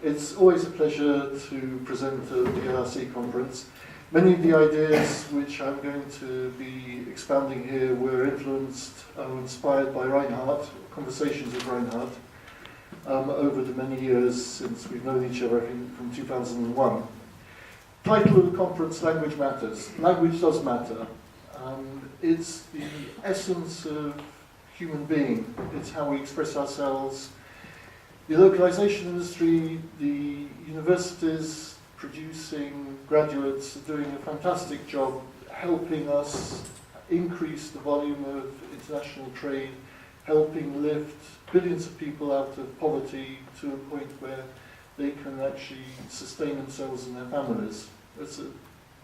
It's always a pleasure to present at the ARC conference. Many of the ideas which I'm going to be expounding here were influenced or inspired by Reinhart, conversations with Reinhart, over the many years since we've known each other, I think from 2001. Title of the conference, Language Matters. Language does matter. It's the essence of human being. It's how we express ourselves. The localization industry, the universities producing graduates are doing a fantastic job helping us increase the volume of international trade, helping lift billions of people out of poverty to a point where they can actually sustain themselves and their families. It's a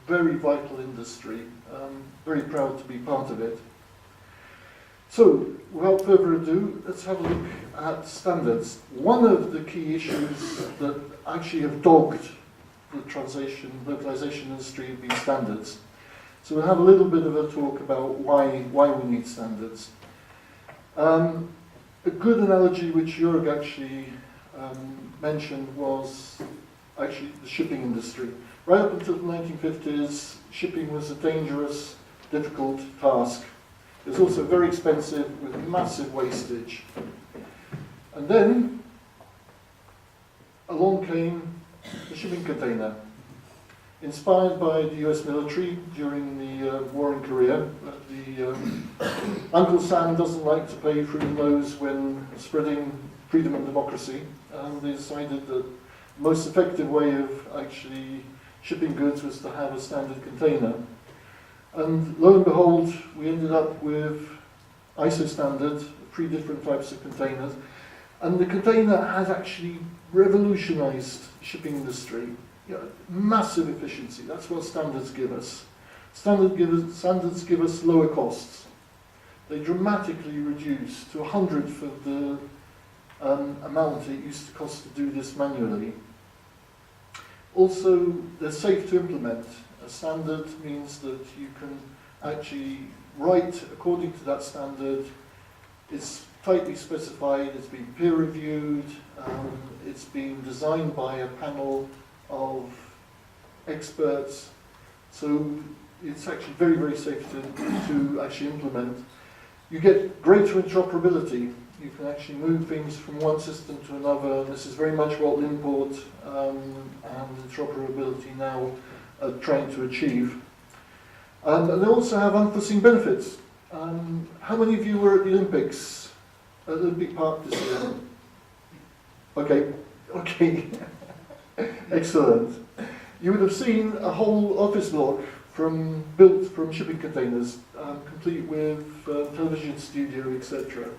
very vital industry. I'm very proud to be part of it. So, without further ado, let's have a look at standards. One of the key issues that actually have dogged the localization industry have been standards. So we'll have a little bit of a talk about why we need standards. A good analogy which Jörg actually mentioned was actually the shipping industry. Right up until the 1950s, shipping was a dangerous, difficult task. It was also very expensive with massive wastage. And then along came the shipping container, inspired by the US military during the war in Korea. Uncle Sam doesn't like to pay through the nose when spreading freedom and democracy. They decided that the most effective way of actually shipping goods was to have a standard container. And lo and behold, we ended up with ISO standard, 3 different types of containers. And the container has actually revolutionized the shipping industry. You know, massive efficiency, that's what standards give us. Standards give us lower costs. They dramatically reduce to 100th of the amount it used to cost to do this manually. Also, they're safe to implement. A standard means that you can actually write according to that standard. It's tightly specified, it's been peer reviewed, it's been designed by a panel of experts. So it's actually very, very safe to actually implement. You get greater interoperability. You can actually move things from one system to another. This is very much what Limport and interoperability now are trying to achieve. And they also have unforeseen benefits. How many of you were at the Olympics, at the Olympic Park this year? Okay. Excellent. You would have seen a whole office block built from shipping containers, complete with television studio, etc.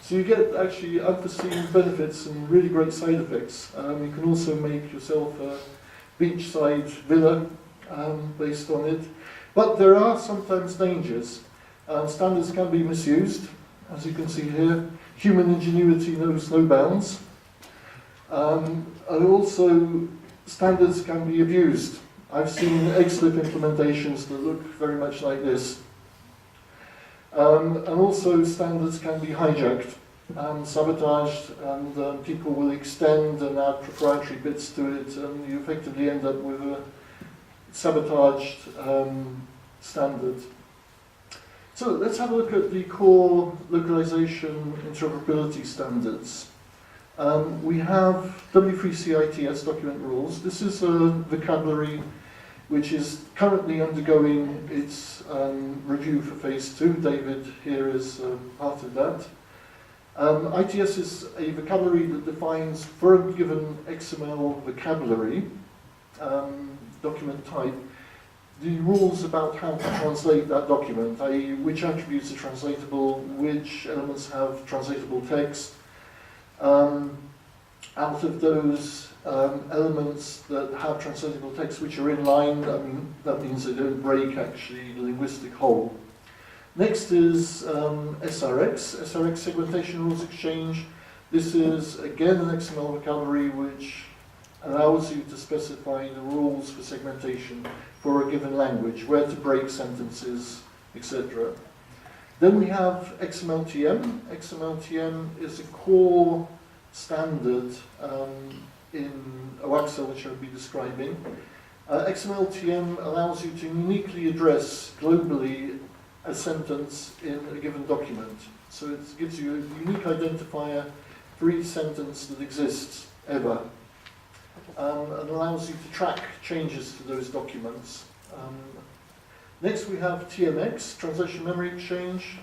So you get actually unforeseen benefits and really great side effects. You can also make yourself a beachside villa based on it. But there are sometimes dangers. Standards can be misused, as you can see here. Human ingenuity knows no bounds. And also, standards can be abused. I've seen XLIFF implementations that look very much like this. And also, standards can be hijacked and sabotaged, and people will extend and add proprietary bits to it, and you effectively end up with a sabotaged standard. So let's have a look at the core localization interoperability standards. We have W3C ITS document rules. This is a vocabulary which is currently undergoing its review for phase 2. David here is part of that. ITS is a vocabulary that defines for a given XML vocabulary document type the rules about how to translate that document, i.e. which attributes are translatable, which elements have translatable text. Out of those elements that have translatable text which are in line, that means they don't break actually the linguistic whole. Next is SRX Segmentation Rules Exchange. This is again an XML vocabulary which allows you to specify the rules for segmentation for a given language, where to break sentences, etc. Then we have XML-TM. XML-TM is a core standard in OAXAL, which I'll be describing. XML-TM allows you to uniquely address globally a sentence in a given document. So it gives you a unique identifier for each sentence that exists ever, and allows you to track changes to those documents. Next we have TMX, Translation Memory Exchange.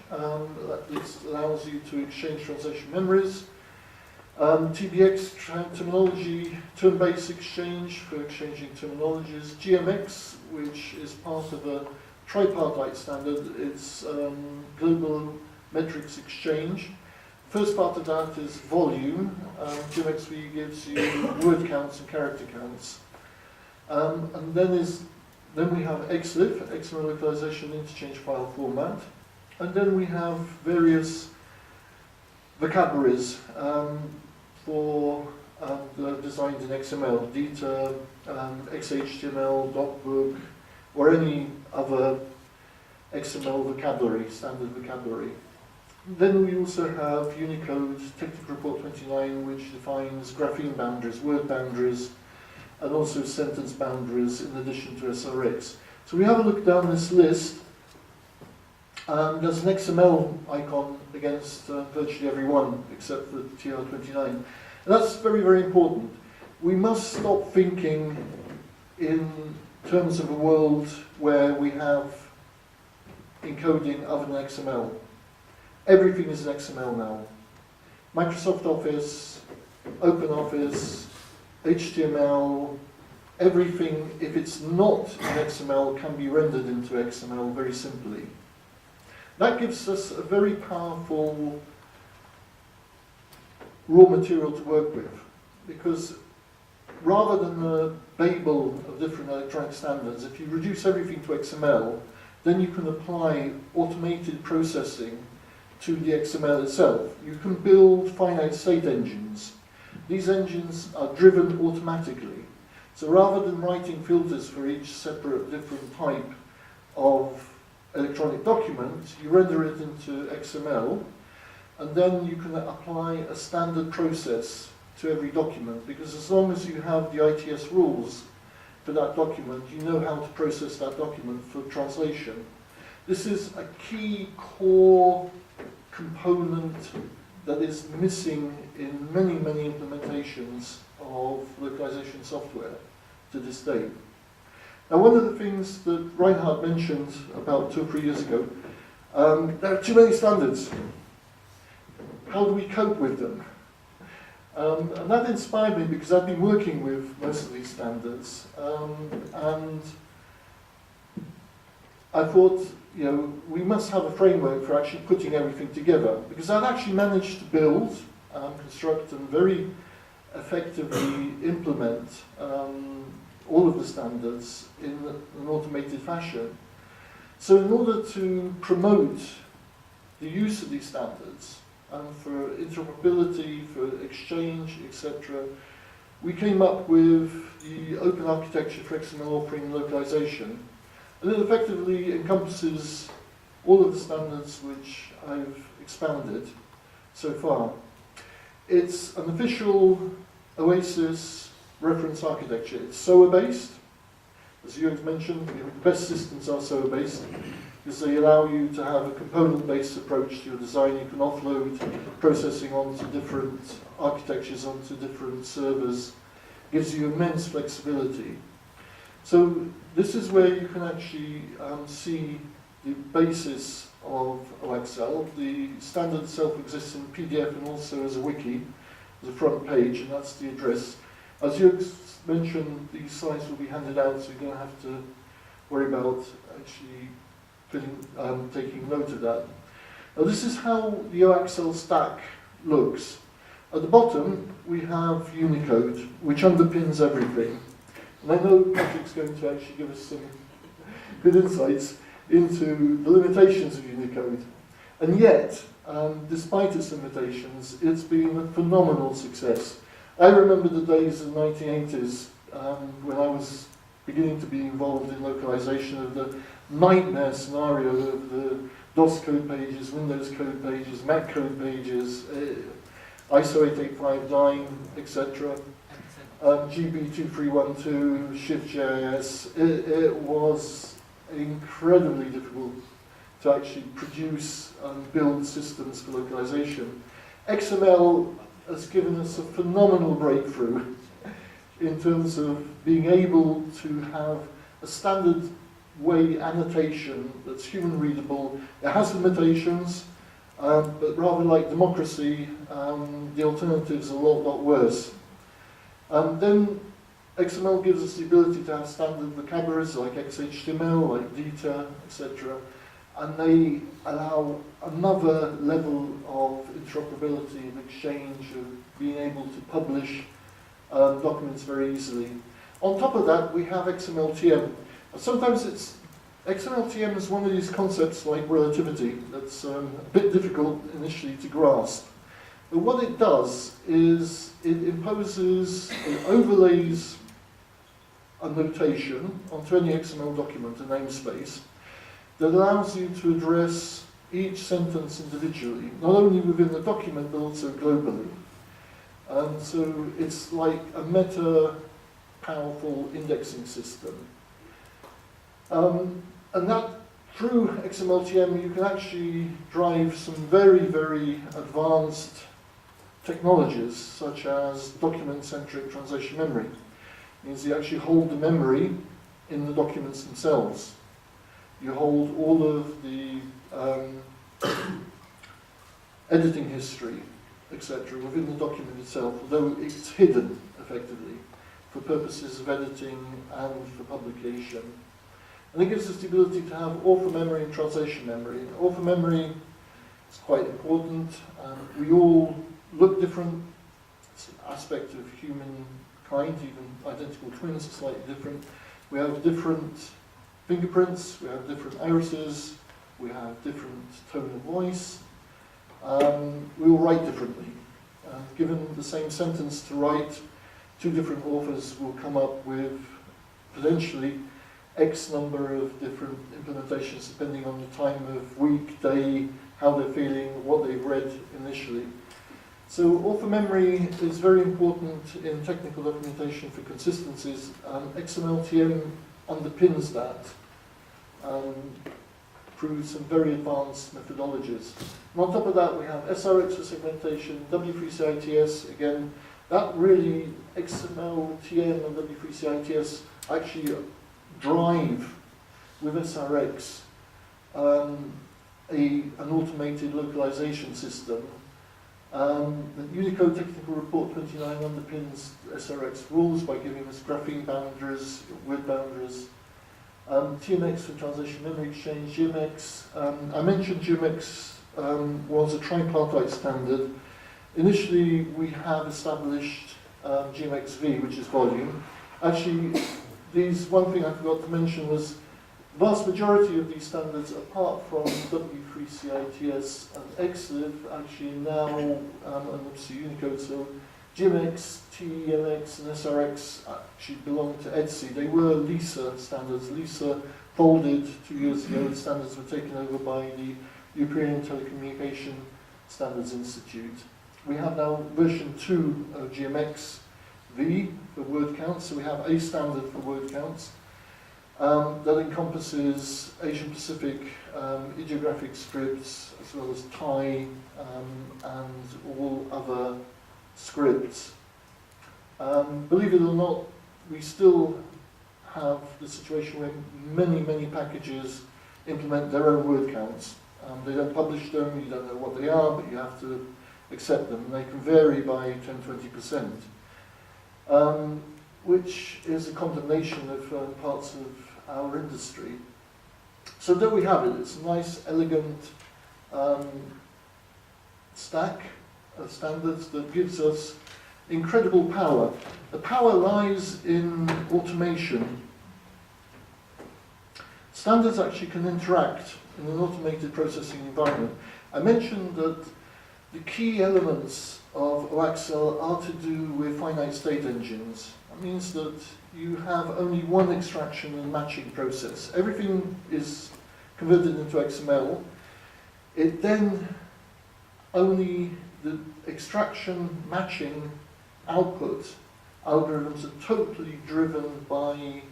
This allows you to exchange translation memories. TBX, terminology, term-based exchange for exchanging terminologies. GMX, which is part of a tripartite standard, it's global metrics exchange. First part of that is volume. GMXV gives you word counts and character counts. And then we have XLIFF, XML Localization Interchange File Format. And then we have various vocabularies for designed in XML, DITA, XHTML, DocBook, or any other XML vocabulary, standard vocabulary. Then we also have Unicode Technical Report 29, which defines grapheme boundaries, word boundaries, and also sentence boundaries in addition to SRX. So we have a look down this list. There's an XML icon against virtually every one except for TR29. And that's very, very important. We must stop thinking in terms of a world where we have encoding other than XML. Everything is in XML now. Microsoft Office, OpenOffice, HTML, everything, if it's not in XML, can be rendered into XML very simply. That gives us a very powerful raw material to work with, because rather than the Babel of different electronic standards, if you reduce everything to XML, then you can apply automated processing to the XML itself. You can build finite state engines. These engines are driven automatically. So rather than writing filters for each separate different type of electronic document, you render it into XML, and then you can apply a standard process to every document, because as long as you have the ITS rules for that document, you know how to process that document for translation. This is a key core component that is missing in many, many implementations of localization software to this day. Now, one of the things that Reinhard mentioned about 2 or 3 years ago, there are too many standards. How do we cope with them? And that inspired me because I've been working with most of these standards, and I thought, you know, we must have a framework for actually putting everything together, because I've actually managed to build, construct, and very effectively implement all of the standards in an automated fashion. So in order to promote the use of these standards, and for interoperability, for exchange, etc., we came up with the open architecture for XML authoring and localization. And it effectively encompasses all of the standards which I've expounded so far. It's an official OASIS reference architecture. It's SOA-based. As Jürgen mentioned, the best systems are SOA-based because they allow you to have a component-based approach to your design. You can offload processing onto different architectures, onto different servers. It gives you immense flexibility. So this is where you can actually see the basis of OAXAL. The standard itself exists in PDF and also as a wiki, as a front page, and that's the address. As you mentioned, these slides will be handed out, so you don't have to worry about actually taking note of that. Now this is how the OAXAL stack looks. At the bottom, we have Unicode, which underpins everything. And I know Patrick's going to actually give us some good insights into the limitations of Unicode. And yet, despite its limitations, it's been a phenomenal success. I remember the days of the 1980s when I was beginning to be involved in localization, of the nightmare scenario of the DOS code pages, Windows code pages, Mac code pages, ISO 8859, etc. GB2312, Shift.js. It was incredibly difficult to actually produce and build systems for localization. XML has given us a phenomenal breakthrough in terms of being able to have a standard way annotation that's human readable. It has limitations, but rather like democracy, the alternatives are a lot worse. Then XML gives us the ability to have standard vocabularies like XHTML, like DITA, etc. And they allow another level of interoperability and exchange of being able to publish documents very easily. On top of that, we have XML-TM. Sometimes XML-TM is one of these concepts like relativity that's a bit difficult initially to grasp. But what it does is it imposes, it overlays a notation onto any XML document, a namespace, that allows you to address each sentence individually, not only within the document, but also globally. And so it's like a meta powerful indexing system. And that, through XML-TM, you can actually drive some very advanced technologies, such as document-centric translation memory. It means you actually hold the memory in the documents themselves. You hold all of the editing history, etc., within the document itself, although it's hidden, effectively, for purposes of editing and for publication. And it gives us the ability to have author memory and translation memory. Author memory is quite important. We all look different. It's an aspect of humankind, even identical twins are slightly different. We have different fingerprints, we have different irises, we have different tone of voice. We all write differently. Given the same sentence to write, two different authors will come up with potentially X number of different implementations depending on the time of week, day, how they're feeling, what they've read initially. So author memory is very important in technical documentation for consistencies. XML-TM underpins that through some very advanced methodologies. And on top of that, we have SRX for segmentation, W3C ITS, again, that really, XML-TM and W3C ITS actually drive with SRX an automated localization system. The Unicode Technical Report 29 underpins SRX rules by giving us grapheme boundaries, word boundaries. TMX for translation memory exchange, GMX. I mentioned GMX was a tripartite standard. Initially, we have established GMXV, which is volume. Actually, one thing I forgot to mention was the vast majority of these standards, apart from W3C ITS and XLIFF, actually now, and obviously Unicode, so GMX, TMX, and SRX actually belong to EDSI. They were LISA standards. LISA folded 2 years ago. The standards were taken over by the European Telecommunication Standards Institute. We have now version 2 of GMX-V for word counts, so we have a standard for word counts that encompasses Asian Pacific ideographic scripts as well as Thai and all other scripts. Believe it or not, we still have the situation where many packages implement their own word counts. They don't publish them, you don't know what they are, but you have to accept them. They can vary by 10-20%, which is a condemnation of parts of our industry. So there we have it. It's a nice, elegant stack of standards that gives us incredible power. The power lies in automation. Standards actually can interact in an automated processing environment. I mentioned that the key elements of OAXAL are to do with finite state engines. That means that you have only one extraction and matching process. Everything is converted into XML. It then only the extraction matching output algorithms are totally driven by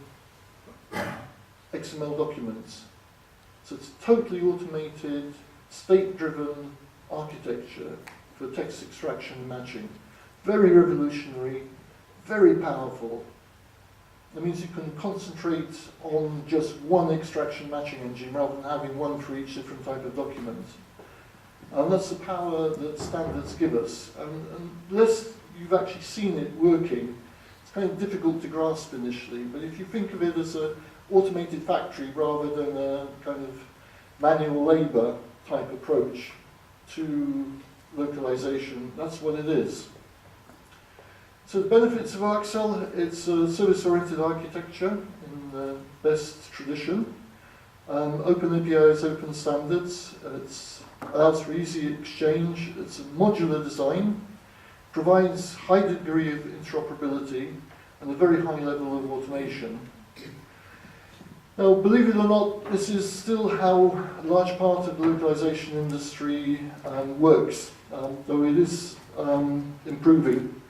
XML documents. So it's totally automated, state-driven architecture for text extraction and matching. Very revolutionary, very powerful. That means you can concentrate on just one extraction matching engine rather than having one for each different type of document. And that's the power that standards give us. And unless you've actually seen it working, it's kind of difficult to grasp initially. But if you think of it as an automated factory rather than a kind of manual labor type approach to localization, that's what it is. So the benefits of OAXAL, it's a service-oriented architecture in the best tradition. Open APIs, open standards. It allows for easy exchange. It's a modular design, provides high degree of interoperability, and a very high level of automation. Now, believe it or not, this is still how a large part of the localization industry works, though it is improving.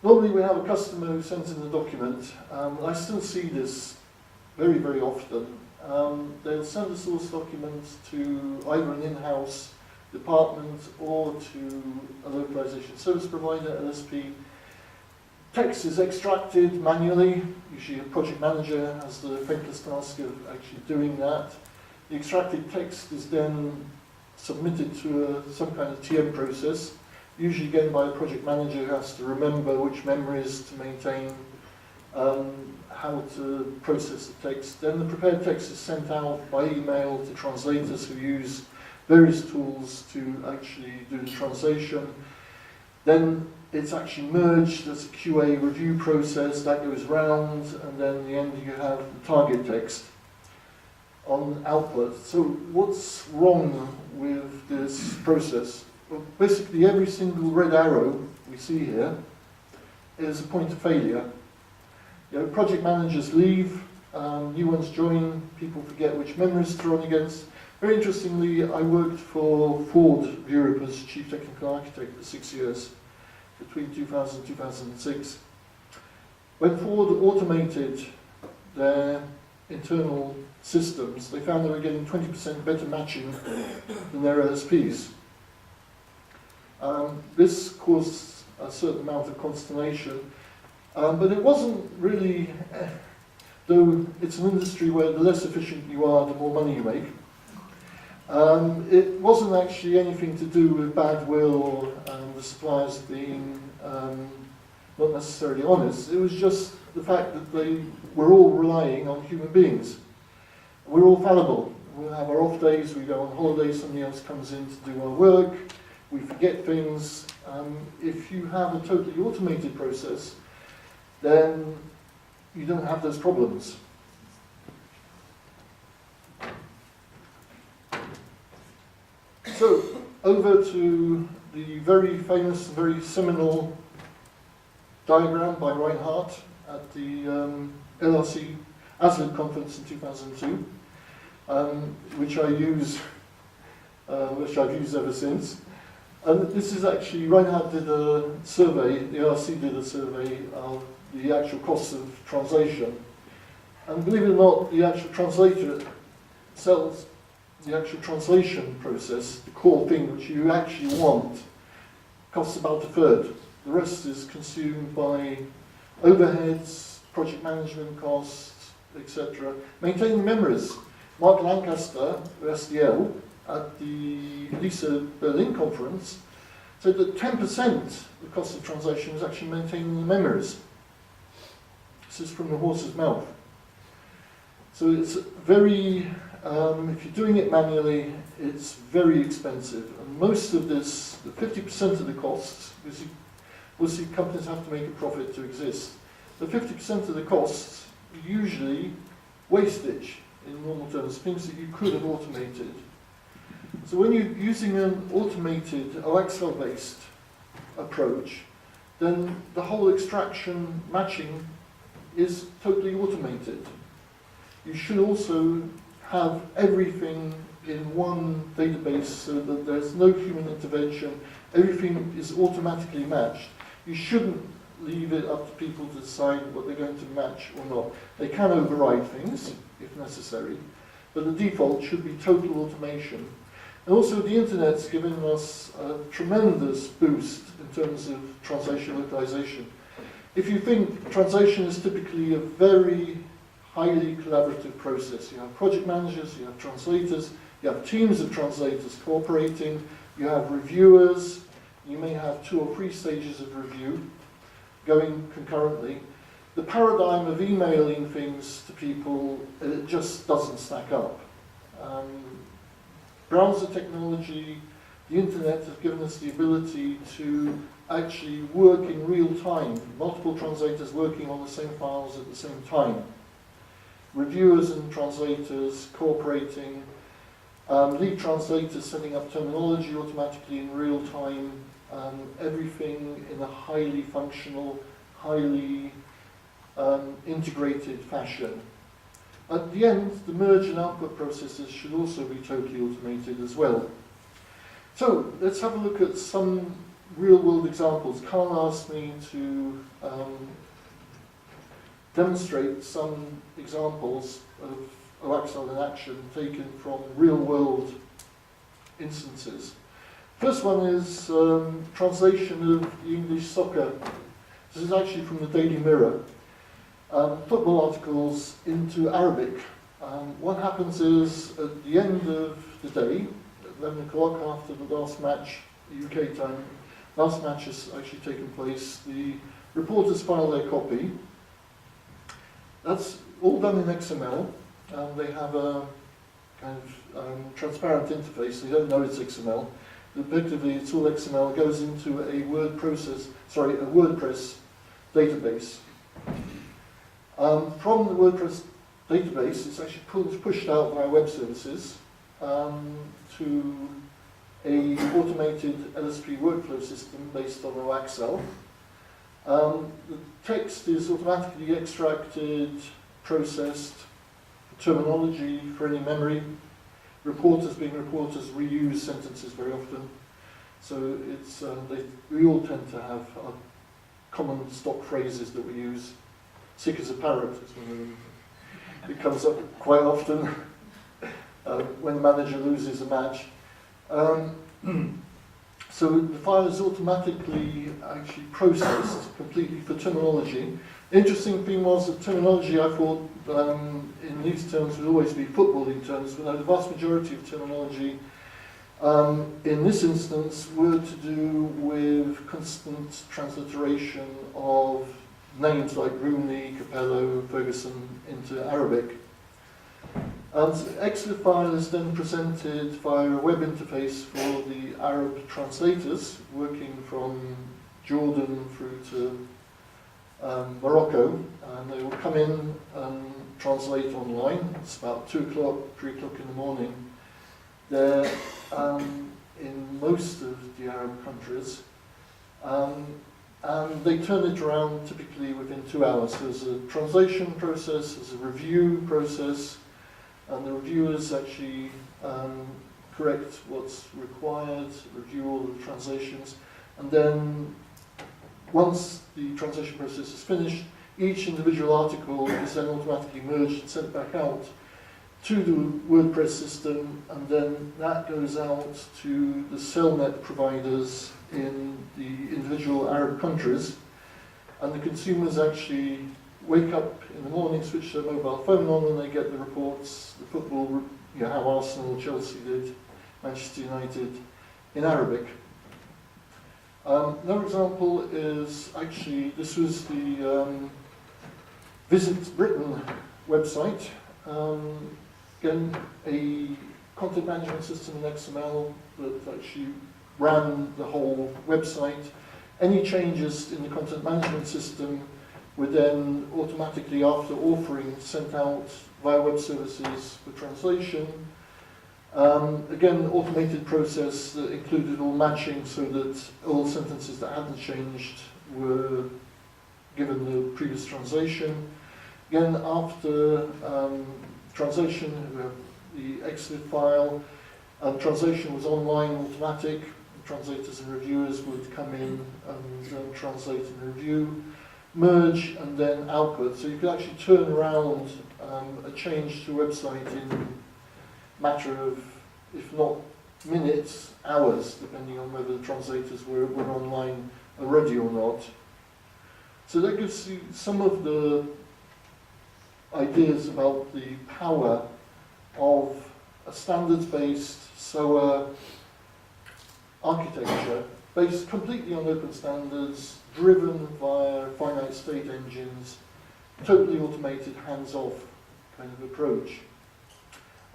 Normally we have a customer who sends in a document. I still see this very, very often. They'll send a source document to either an in-house department or to a localization service provider, LSP. Text is extracted manually. Usually a project manager has the thankless task of actually doing that. The extracted text is then submitted to some kind of TM process, usually again by a project manager who has to remember which memories to maintain, how to process the text. Then the prepared text is sent out by email to translators who use various tools to actually do the translation. Then it's actually merged, there's a QA review process, that goes round, and then in the end you have the target text on output. So what's wrong with this process? Well, basically every single red arrow we see here is a point of failure. You know, project managers leave, new ones join, people forget which memories to run against. Very interestingly, I worked for Ford of Europe as Chief Technical Architect for 6 years, between 2000 and 2006. When Ford automated their internal systems, they found they were getting 20% better matching than their LSPs. This caused a certain amount of consternation, but it wasn't really, though it's an industry where the less efficient you are, the more money you make. It wasn't actually anything to do with bad will or the suppliers being not necessarily honest. It was just the fact that they were all relying on human beings. We're all fallible. We'll have our off days, we go on holiday, somebody else comes in to do our work, we forget things. If you have a totally automated process, then you don't have those problems. So, over to the very famous, very seminal diagram by Hart at the LRC ASLID conference in 2002, which I've used ever since. And this is actually, Reinhardt did a survey, the LRC did a survey of the actual costs of translation. And believe it or not, the actual translator sells the actual translation process, the core thing which you actually want, costs about a third. The rest is consumed by overheads, project management costs, etc. Maintaining memories. Mark Lancaster, SDL, at the LISA Berlin conference, said that 10% of the cost of translation was actually maintaining the memories. This is from the horse's mouth. So it's very, if you're doing it manually, it's very expensive. And most of this, 50% of the costs, because we'll see companies have to make a profit to exist, the 50% of the costs are usually wastage in normal terms, things that you could have automated. So when you're using an automated OAXAL-based approach, then the whole extraction matching is totally automated. You should also have everything in one database so that there's no human intervention. Everything is automatically matched. You shouldn't leave it up to people to decide what they're going to match or not. They can override things if necessary, but the default should be total automation. And also the internet's given us a tremendous boost in terms of translation localization. If you think translation is typically a very highly collaborative process, you have project managers, you have translators, you have teams of translators cooperating, you have reviewers, you may have 2 or 3 stages of review going concurrently. The paradigm of emailing things to people, it just doesn't stack up. Browser technology, the internet has given us the ability to actually work in real time, multiple translators working on the same files at the same time. Reviewers and translators cooperating, lead translators setting up terminology automatically in real time, everything in a highly functional, highly integrated fashion. At the end, the merge and output processes should also be totally automated as well. So let's have a look at some real-world examples. Carl asked me to demonstrate some examples of OAXAL in action taken from real-world instances. First one is translation of the English soccer. This is actually from the Daily Mirror. Football articles into Arabic. What happens is, at the end of the day, at 11 o'clock after the last match, UK time, last match has actually taken place, the reporters file their copy. That's all done in XML. They have a kind of transparent interface. They don't know it's XML. Effectively, it's all XML. It goes into a WordPress database. From the WordPress database, it's actually pushed out via web services to a automated LSP workflow system based on OAXAL. The text is automatically extracted, processed, terminology for any memory. Reporters, being reporters, reuse sentences very often. So it's we all tend to have common stock phrases that we use. Sick as a parrot is one of them. It comes up quite often when the manager loses a match. So the file is automatically actually processed completely for terminology. The interesting thing was that terminology, I thought, in these terms would always be footballing terms, but the vast majority of terminology in this instance were to do with constant transliteration of names like Rooney, Capello, Ferguson into Arabic. And the XLIFF file is then presented via a web interface for the Arab translators working from Jordan through to Morocco, and they will come in and translate online. It's about 2 o'clock, 3 o'clock in the morning. They're in most of the Arab countries. And they turn it around typically within 2 hours. So there's a translation process, there's a review process, and the reviewers actually correct what's required, review all the translations, and then once the translation process is finished, each individual article is then automatically merged and sent back out to the WordPress system, and then that goes out to the Cellnet providers in the individual Arab countries, and the consumers actually wake up in the morning, switch their mobile phone on, and they get the reports, the football, how Arsenal, Chelsea did, Manchester United, in Arabic. Another example is actually, this was the Visit Britain website. Again, a content management system in XML that actually ran the whole website. Any changes in the content management system were then automatically, after authoring, sent out via web services for translation. Again, automated process that included all matching so that all sentences that hadn't changed were given the previous translation. Again, after translation, the XLIFF file, translation was online, automatic. translators and reviewers would come in and translate and review, merge and then output. So you could actually turn around a change to a website in a matter of, if not minutes, hours, depending on whether the translators were online already or not. So that gives you some of the ideas about the power of a standards-based SOA architecture based completely on open standards, driven via finite state engines, totally automated, hands-off kind of approach.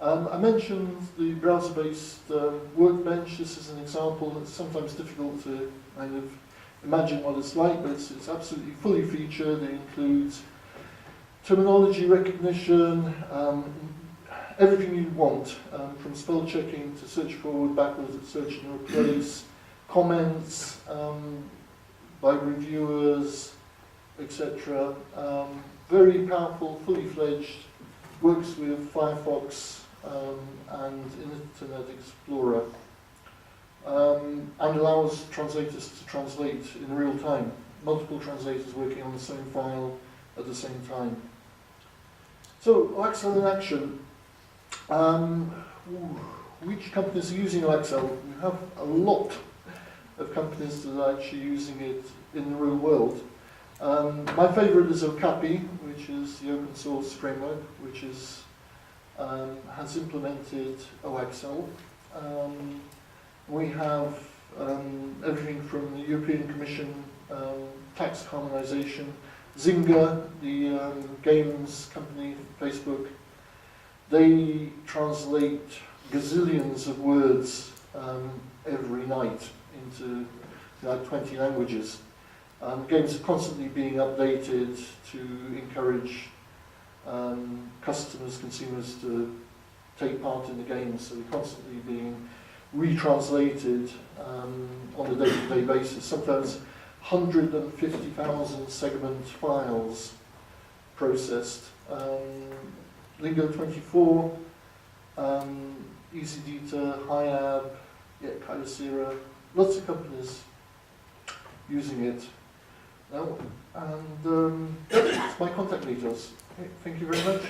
I mentioned the browser-based Workbench. This is an example. It's sometimes difficult to kind of imagine what it's like, but it's absolutely fully featured. It includes terminology recognition, everything you want, from spell checking to search forward, backwards, search and replace, comments by reviewers, etc. Very powerful, fully fledged, works with Firefox and Internet Explorer, and allows translators to translate in real time, multiple translators working on the same file at the same time. So, OAXAL in action. Which companies are using OAXAL? We have a lot of companies that are actually using it in the real world. My favourite is Okapi, which is the open source framework, which is, has implemented OAXAL. We have everything from the European Commission, tax harmonisation, Zynga, the games company, Facebook. They translate gazillions of words every night into like 20 languages. Games are constantly being updated to encourage customers, consumers to take part in the games, so they're constantly being retranslated on a day-to-day basis. Sometimes 150,000 segment files processed. Lingo 24, EasyData, HiAb, Kyocera, lots of companies using it now, and that's my contact details. Okay, thank you very much.